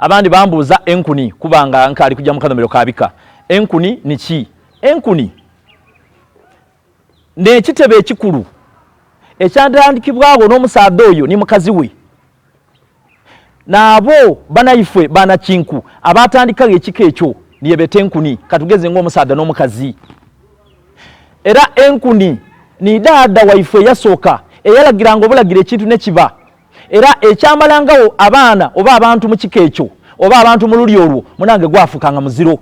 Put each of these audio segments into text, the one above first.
abandi bambuuza enkuni kubanga nkali kujja mukanomero kabika. Enkuni niki? Enkuni n'ekitebe ekikulu ekyatandikibwawo n'omusaadde oyo ni mukazi we n'abo banayifwe banakinku abatandikawo ekika ekyo niyebeta enkuni katugeze ng'omusaadde n'omukazi. Era enkuni ni daada waife yasooka eyalagiranga obulagira ekintu ne kiba era ekyamalangawo abaana oba abantu mu kika ekyo oba abantu mu luli olwo munange gwafukanga muziro.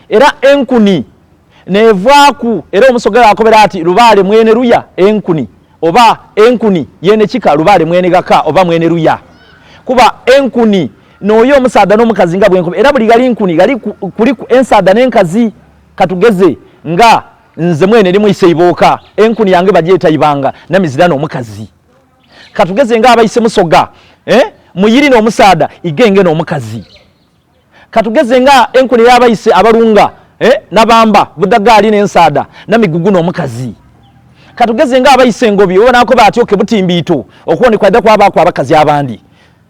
Era enkuni nevaaku era omusogera akobera ati lubaale mwene ruya enkuni oba enkuni yene kika lubaale mwene gaka oba mwene ruya kuba enkuni n'oyo omusaadda n'omukazi nga bwenkobe era buli gali nkuni gali kuliku ensaadda n'enkazi katugeze nga nze mwene limuyise ibooka enkuni yange bagyeta ibanga namizira n'omukazi katugeze nga abayise musoga muyiri n'omusaadda igenge n'omukazi katugeze nga enkuni yabayise abalunga nabamba budagaali n'ensaadda namigugu n'omukazi katugeze nga abayise ngobi obonako batyoke butimbiito okuwonekwa dda kwabaako abakazi abandi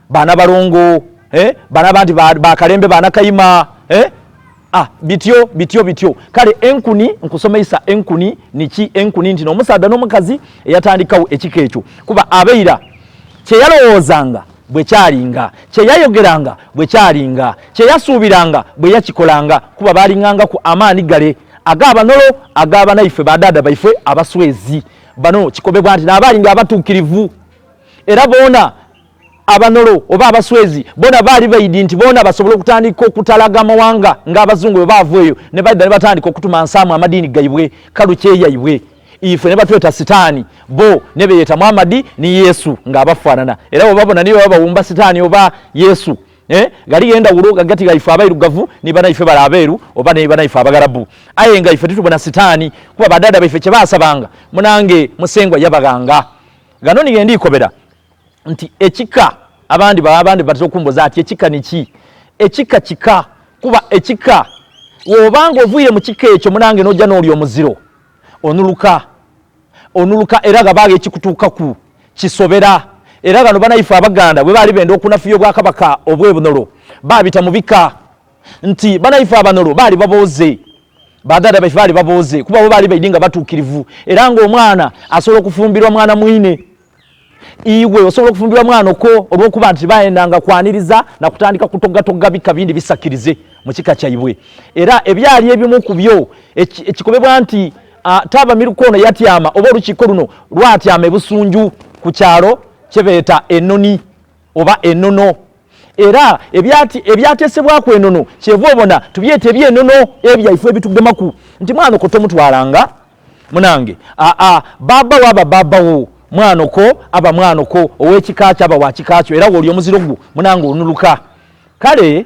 bana balongo bana bandi bakalembe bana kayima bityo kale enkuni nkusomeisa enkuni niki enkuni nti n'omusaadda n'omukazi eyatandikawo ekika ekyo kuba abeira kyeyalowoozanga bwe kyalinga kyeyayogeranga bwe kyalinga kyeyasuubiranga bwe yakikolanga kuba balinganga ku amaani gale ag'abanolo ag'abanaife badaada baife abaswezi bano kikobebwa nti n'abalinga abatuukirivu era boona abanolo oba abaswezi bona baali bayidi nti boona basobola okutandika okutalaga amawanga ng'abazungu bwe baavueyo ne badda ne batandika okutuma nsaamu amadiini gaibwe kalu kyeyaibwe ife ne batweta sitaani bo ne beeyeta Muhammadi ni Yesu ng'abafaanana era bwe babona niyo babawumba sitaani oba Yesu gali genda wulo gagati gaife abairugavu ni banaife bala abeeru oba ne banaife abagarabu aye nga ife tutubona sitaani kuba badada baife kye baasabanga munange musengwa yabaganga gano nigenda ikobera nti ekika abandi batera okumbuza ati ekika niki ekika kika kuba ekika wobanga ovuire mu kika ekyo munange nojja n'oli omuziro onuluka era gabaga ekikutuukaku kisobera era gano banaife abaganda bwe baali benda okunafuya obwakabaka obwebunolo babita mu bika nti banaife abanolo baali babooze badada baife baali babooze kuba bo baali baidi nga batuukirivu era ng'omwana asobola okufumbirwa mwana mwine iwe osobola okufumbirwa mwana okwo olw'okuba nti bayendanga kwaniriza na kutandika kutoggatogga bika bindi bisakirize mu kika kyaibwe era ebyali ebimu ku byo ekikobebwa nti taba mirukono yatyama oba olukiiko luno lwatyama ebusunju ku kyalo kyebeeta ennoni oba ennono era ebyatesebwaku ennono kyeva obona tubyeta eby'ennono ebyaife ebitugemaku nti mwana okwo tomutwalanga munange baba waba babawo mwana okwo aba mwana okwo ow'ekikakyo aba wakikakyo era woli omuziro gwo munange onuluka kale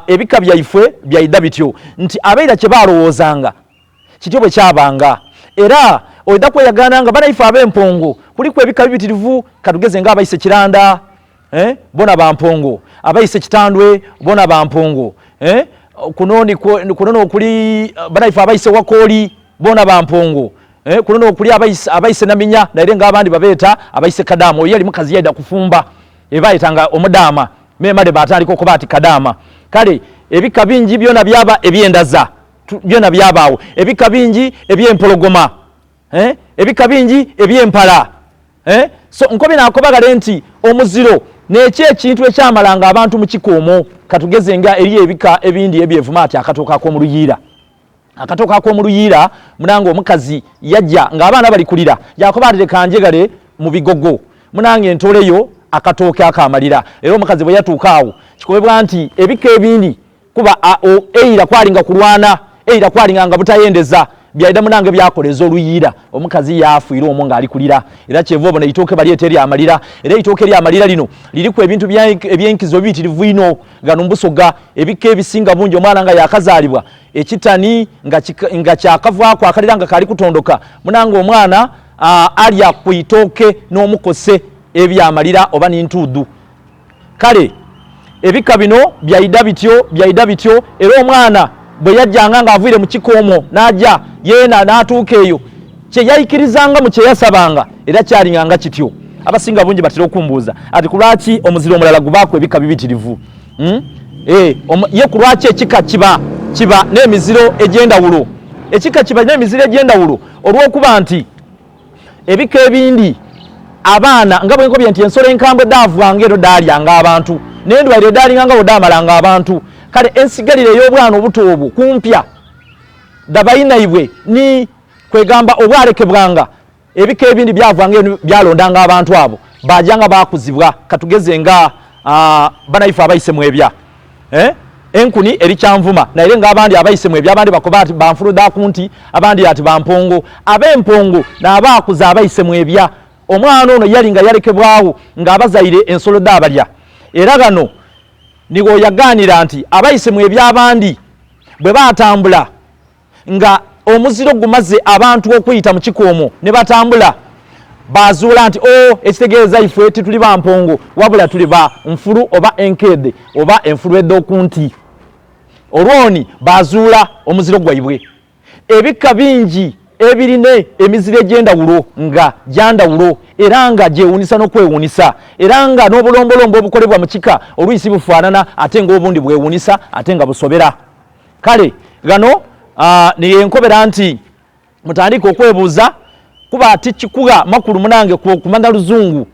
ebika byaife byaida bityo nti abeera kye baalowoozanga kityo bwe kyabanga era oyida kweyagananga banaife ab'empongo kuliku ebika bibitirivu katugeze nga abayise kiranda bona bampongo abayise kitandwe bona bampongo kunono okuli banaife abayise wakooli bona bampongo kunono okuli abayise naminya naye nga abandi babeeta abayise kadaama oyo yali mukazi yaida kufumba ebayetanga omudaama memade batandika okuba ati kadaama kale ebika bingi byona byaba ebyendaza byona byabaawo ebika bingi ebyempologoma ebika bingi ebyempala so nkobi nakobagale nti omuziro n'eki ekintu ekyamalanga abantu mu kikoomo katugeze nga eri ebika ebindi ebyevuma ati akatooka ak'omuluyiira akatooka ak'omuluyiira munange omukazi yajja ng'abaana bali kulira yakoba ati leka njegale mu bigogo munange ntoleyo akatooke akamalira era omukazi bwe yatuuka awo kikobebwa nti ebika ebindi kuba eira kwalinga kulwana eira kwalinga nga butayendeza byaida munange byakoleza oluyiira omukazi yafuira omwo ng'ali kulira era kyeva obona itooke balyeta eri amalira era itooke eri amalira lino liriku ebintu ebyenkizo biyitirivu ino gano mbusoga ebika ebisinga bungi omwana nga yakazaalibwa ekitani nga kyakavaako akalira nga kali kutondoka munange omwana alya ku itooke n'omukose ebyamalira oba n'intuudu kale ebika bino byaida bityo era omwana bwe yajjanga ng'avuire mu kikoomo n'ajja yeena n'atuuka eyo kyeyayikirizanga mu kyeyasabanga era kyalinganga kityo abasinga bungi batera okumbuuza ati kulwaki omuziro omulala gubaako ebika bibitirivu ye kulwaki ekika kiba n'emiziro egy'endawulo. Ekika kiba n'emiziro egy'endawulo olw'okuba nti ebika ebindi abaana nga bwe nkobye nti ensolo enkambwe daavanga ero daalyanga abantu n'endwaliro daalinganga bo daamalanga abantu. Kale ensigalire ey'obwana obuto obwo kumpya dabayinaibwe ni kwegamba obwalekebwanga ebika ebindi byavanga byalondanga abantu abo bajanga bakuzibwa. Katugeze nga banaife abayise mu ebya enkuni eri kyanvuma naye nga abandi abayise mu ebya abandi bakoba ati banfulu da kunti abandi ati bampongo ab'empongo n'abaakuza abayise mu ebya. Omwana ono yali nga yalekebwawo ng'abazaire ensolo daabalya era gano nigo yaganira nti abayise mu ebyabandi bwe batambula nga omuziro gumaze abantu okuyita mu kikoomo ne batambula bazuula nti ekitegeeza ife tituli bampongo wabula tuli ba nfulu oba enkede oba enfulu eddokunti. Olwoni bazuula omuziro gwaibwe. Ebika bingi ebirine emiziro egy'endawulo nga gyandawulo era nga gyewunisa n'okwewunisa era nga n'obulombolombo obukolebwa mu kika oluyisi bufaanana ate ng'obundi bwewunisa ate nga busobera. Kale gano niyenkobera nti mutandika okwebuuza kuba ati kikuga makulu munange kumana luzungu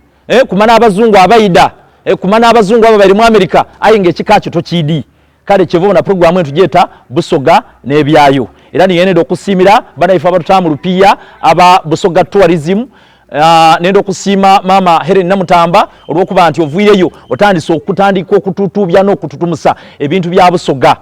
kumana abazungu abaida kumana abazungu abo bali mu America aye ng'ekika kyo tokiidi. Kale kyeva na programu etu gyeta Busoga n'ebyayo era niyenera okusiimira banaife abatutamu lupiya aba Busoga tourism nenda okusiima mama Helen Namutamba olw'okuba nti ovuireyo otandise okutandika okututubya n'okututumusa ebintu bya Busoga.